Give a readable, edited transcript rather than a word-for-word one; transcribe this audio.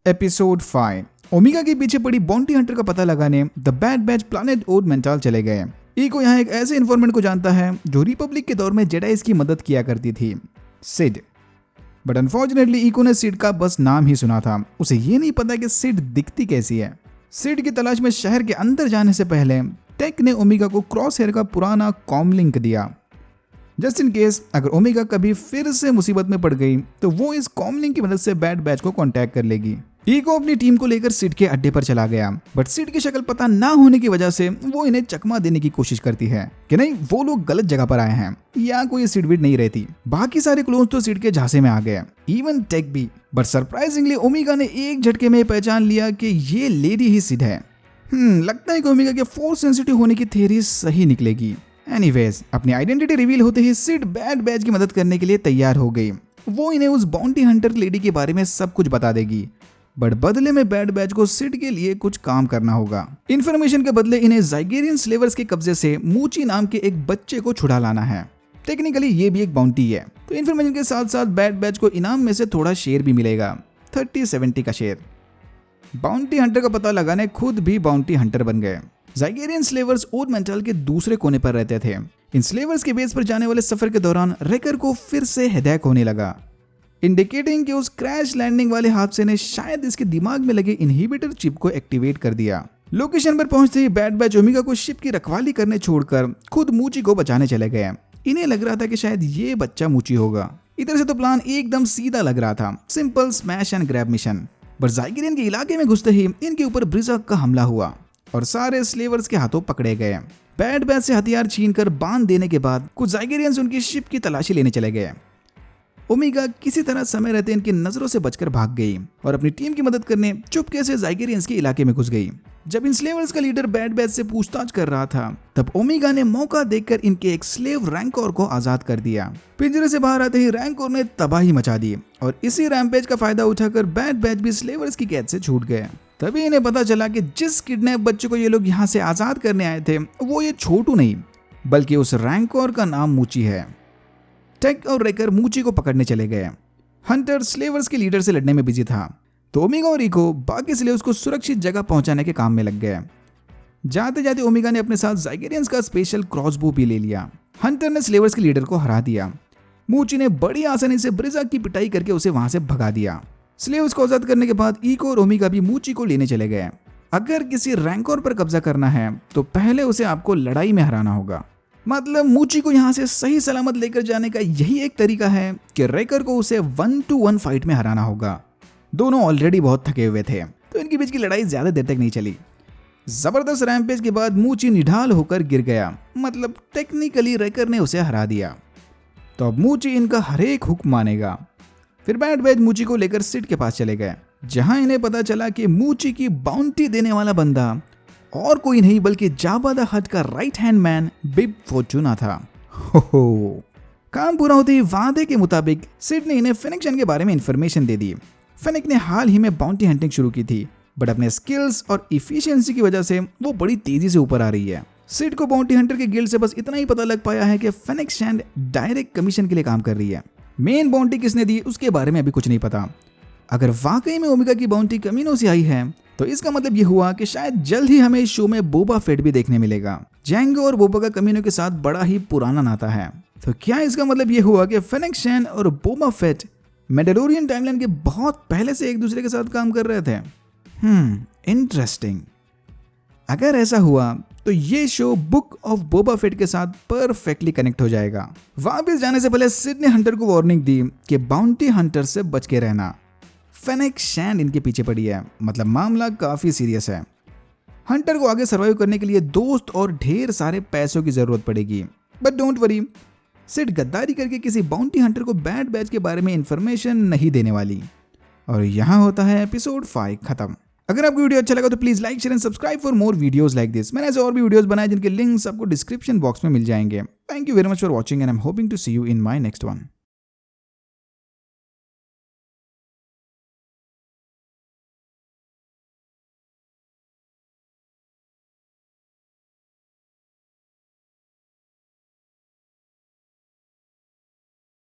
Episode 5। Omega के पीछे पड़ी बाउंटी हंटर का पता लगाने द बैड बैच प्लैनेट ओरमेंटाल चले गए। ईको यहाँ एक ऐसे इन्फॉर्मेंट को जानता है जो रिपब्लिक के दौर में जेडाइज की मदद किया करती थी, सिड। बट अनफॉर्चुनेटली ईको ने सिड का बस नाम ही सुना था, उसे ये नहीं पता कि सिड दिखती कैसी है। सिड की तलाश में शहर के अंदर जाने से पहले टेक ने ओमेगा को क्रॉस हेयर का पुराना कॉम लिंक दिया, जस्ट इन केस अगर ओमेगा कभी फिर से मुसीबत में पड़ गई तो वो इस कॉम लिंक की मदद से बैड बैच को कांटेक्ट कर लेगी। ईको अपनी टीम को लेकर सिड के अड्डे पर चला गया, बट सिड की शक्ल पता ना होने की वजह से वो इन्हें चकमा देने की कोशिश करती है कि नहीं वो लोग गलत जगह पर आए हैं या कोई सिड विड नहीं रहती। बाकी सारे क्लोन्स तो सिड के झांसे में आ गए, इवन टेक भी। बट सरप्राइजिंगली ओमेगा ने एक झटके में पहचान लिया कि ये लेडी ही सिड है। लगता है कि ओमेगा के फोर्स सेंसिटिव होने की थ्योरी सही निकलेगी। एनीवेज, अपनी आइडेंटिटी रिवील होते ही सिड बैड बैच की मदद करने के लिए तैयार हो गई। वो इन्हें उस बाउंटी हंटर लेडी के बारे में सब कुछ बता देगी, बट बदले में बैड बैच को सिड के लिए कुछ काम करना होगा। इन्फॉर्मेशन के बदले इन्हें ज़ाइगेरियन स्लेवर्स के कब्जे से मूची नाम के एक बच्चे को छुड़ा लाना है। टेक्निकली ये भी एक बाउंटी है, तो इन्फॉर्मेशन के साथ साथ बैड बैच को इनाम में से थोड़ा शेयर भी मिलेगा, 30-70 का शेयर। बाउंटी हंटर का पता लगाने खुद भी बाउंटी हंटर बन गए। ज़ाइगेरियन स्लेवर्स ओरमेंटाल के दूसरे कोने पर रहते थे। इन स्लेवर्स के बेस पर जाने वाले सफर के दौरान रेकर को फिर से हेडेक होने लगा, इंडिकेटिंग कि उस क्रैश लैंडिंग वाले हादसे ने शायद इसके दिमाग में लगे इनहिबिटर चिप को एक्टिवेट कर दिया। लोकेशन पर पहुंचते ही बैड बैच ओमेगा को शिप की रखवाली करने छोड़कर खुद मूची को बचाने चले गए। इन्हें लग रहा था कि शायद ये बच्चा मूची होगा। इधर से तो प्लान एकदम सीधा लग रहा था, simple smash and grab mission. But Zygerrian के इलाके में घुसते ही इनके ऊपर ब्रिज़क का हमला हुआ और सारे स्लेवर्स के हाथों पकड़े गए। बैड बैच से हथियार छीनकर बांध देने के बाद कुछ ज़ाइगेरियंस उनकी शिप की तलाशी लेने चले गए। ओमेगा किसी तरह समय रहते इनकी नजरों से बचकर भाग गई और अपनी टीम की मदद करने चुपके से ज़ाइगेरियंस के इलाके में घुस गई। जब इन स्लेवर्स का लीडर बैड बैच से पूछताछ कर रहा था, तब ओमेगा ने मौका देखकर इनके एक स्लेव रैंकोर को आजाद कर दिया। पिंजरे से बाहर आते ही रैंकोर ने तबाही मचा दी और इसी रैम्पेज का फायदा उठाकर बैड बैच भी स्लेवर्स की कैद से छूट गए। तभी इन्हें पता चला कि जिस किडनैप बच्चे को ये लोग यहाँ से आजाद करने आए थे वो ये छोटू नहीं बल्कि उस रैंकोर का नाम मूची है। टेक और रेकर मूची को पकड़ने चले गए। हंटर स्लेवर्स के लीडर से लड़ने में बिजी था, तो ओमेगा और ईको बाकी स्लेव्स को सुरक्षित जगह पहुंचाने के काम में लग गए। जाते जाते ओमेगा ने अपने साथ ज़ाइगेरियंस का स्पेशल क्रॉसबो भी ले लिया। हंटर ने स्लेवर्स के लीडर को हरा दिया। मूची ने बड़ी आसानी से ब्रिज़क की पिटाई करके उसे वहां से भगा दिया। स्लेव्स को आजाद करने के बाद ईको और ओमेगा भी मूची को लेने चले गए। अगर किसी रैंकोर पर कब्जा करना है तो पहले उसे आपको लड़ाई में हराना होगा। मतलब मूची को यहाँ से सही सलामत लेकर जाने का यही एक तरीका है कि रेकर को उसे 1-to-1 फाइट में हराना होगा। दोनों ऑलरेडी बहुत थके हुए थे, तो इनके बीच की लड़ाई ज्यादा देर तक नहीं चली। जबरदस्त रैंपेज के बाद मूची निढाल होकर गिर गया, मतलब टेक्निकली रेकर ने उसे हरा दिया। तो अब मूची इनका हर एक हुक्म मानेगा। फिर बैड बैच मूची को लेकर सिड के पास चले गए, जहां इन्हें पता चला कि मूची की बाउंटी देने वाला बंदा और कोई नहीं बल्कि जाबा द हट का राइट हैंड मैन बिब फॉर्चूना था। हो काम पूरा होते ही वादे के मुताबिक सिड ने इन्हें फेनिक्स के बारे में इंफॉर्मेशन दे दी। फेनिक ने हाल ही में बाउंटी हंटिंग शुरू की थी, बट अपने स्किल्स और इफिशिएंसी की वजह से वो बड़ी तेजी से ऊपर आ रही है। सिड को बाउंटी हंटर के गिल्ड से बस इतना ही पता लग पाया है कि फेनिक्स डायरेक्ट कमीशन के लिए काम कर रही है। मेन बाउंटी किसने दी उसके बारे में अभी कुछ नहीं पता। अगर वाकई में ओमेगा की बाउंटी कमीनों से आई है तो इसका मतलब ये हुआ कि शायद जल्द ही हमें इस शो में बोबा फेट भी देखने मिलेगा। जैंगो और बोबा का कमीनों के साथ बड़ा ही पुराना नाता है, तो क्या इसका मतलब ये हुआ कि फेनिक्स और बोबा फेट मैंडलोरियन टाइमलाइन के बहुत पहले से एक दूसरे के साथ काम कर रहे थे? इंटरेस्टिंग। अगर ऐसा हुआ तो ये show book of Boba Fett के साथ परफेक्टली कनेक्ट हो जाएगा। वापस जाने से पहले सिड ने हंटर को वार्निंग दी कि बाउंटी हंटर से बच के रहना। फेनिक्स शैंड इनके पीछे पड़ी है, मतलब मामला काफी सीरियस है। हंटर को आगे सर्वाइव करने के लिए दोस्त और ढेर सारे पैसों की जरूरत पड़ेगी। बट डोंट वरी, सिड गद्दारी करके किसी बाउंटी हंटर को बैड बैच के बारे में इंफॉर्मेशन नहीं देने वाली। और यहाँ होता है एपिसोड 5 खत्म। अगर आपको वीडियो अच्छा लगा तो please like, share and subscribe for more videos like this. मैंने ऐसे और भी वीडियोस बनाए जिनके लिंक्स आपको डिस्क्रिप्शन बॉक्स में मिल जाएंगे। Thank you very much for watching and I am hoping to see you in my next one.